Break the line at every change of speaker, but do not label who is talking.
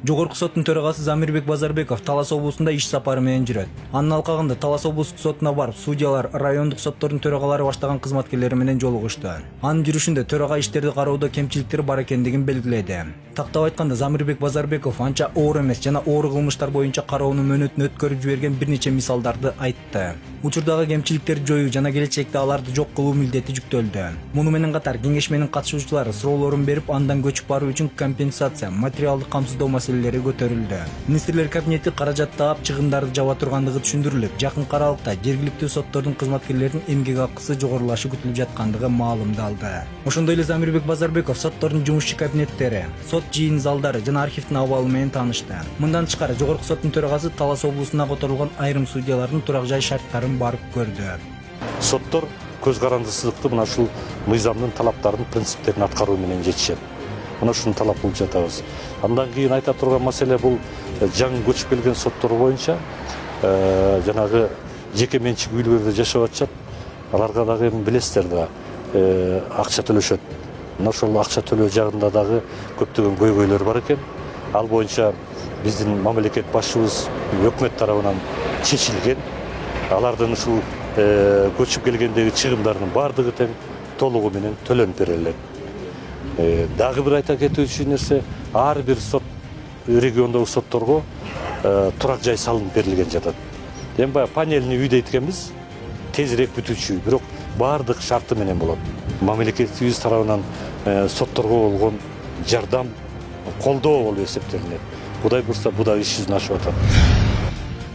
Жогорку соттун төрагасы Замирбек Базарбеков Талас облусунда иш сапары менен жүрөт. Анын алкагында Талас облустук сотуна барып, судьялар, райондук соттордун төрагалары баштаган кызматкерлери менен жолугушту. Анын жүрүшүндө төрага иштерди кароодо кемчиликтер бар экендигин белгиледи. Тактап айтканда Замирбек Базарбеков анча оор эмес жана оор кылмыштар боюнча кароонун мөөнөтүн өткөрүп жиберген бир нече мисалдарды айтты. Учурдагы кемчиликтерди жоюу жана келечекте аларды жок кылуу милдети жүктөлдү. Муну менен катар кеңешменин катышуучулары суроолорун берип, андан көчүп баруу үчүн компенсация, материалдык камсыздоо маселелери көтөрүлдү. Министрлер кабинети каражат таап чыгымдарды жаба тургандыгы түшүндүрүлүп, жакын аралыкта жергиликтүү соттордун кызматкерлеринин эмгек акысы жогорулашы күтүлүп жаткандыгы маалымдалды. Ошондой эле Замирбек Базарбеков соттордун жумушчу кабинеттери, сот жыйын залдары жана архивдин абалы менен таанышты. Мындан тышкары Жогорку соттун төрагасы Талас облусуна которулган айрым судьялардын турак жай шарттарын барып көрдү.
Соттор көз карандысыздыкты мына ушул мыйзамдын талаптарын, принциптерин аткаруу менен жетишет. Мына ушуну талап кылып жатабыз. Андан кийин айта турган маселе бул жаңы көчүп келген соттор боюнча жанагы жеке менчик үйлөрдө жашап атышат. Аларга дагы эми билесиздер да акча төлөшөт. Мына ошол акча төлөө жагында дагы көптөгөн көйгөйлөр бар экен. Ал боюнча биздин мамлекет башчыбыз өкмөт тарабынан чечилген. Алардын ушул көчүп келгендеги чыгымдардын бардыгы тең толугу менен төлөнүп берилет. Дагы бир айта кетүүчү нерсе, ар бир сот региондогу сотторго турак жай салынып берилген жатат. Эми баягы панельный үй дейт экенбиз, тезирээк бүтүүчү, бирок бардык шарты менен болот. Мамлекетибиз тарабынан сотторго болгон жардам, колдоо болуп эсептелинет. Кудай буйрса, бу да иш жүзүнө ашып атат.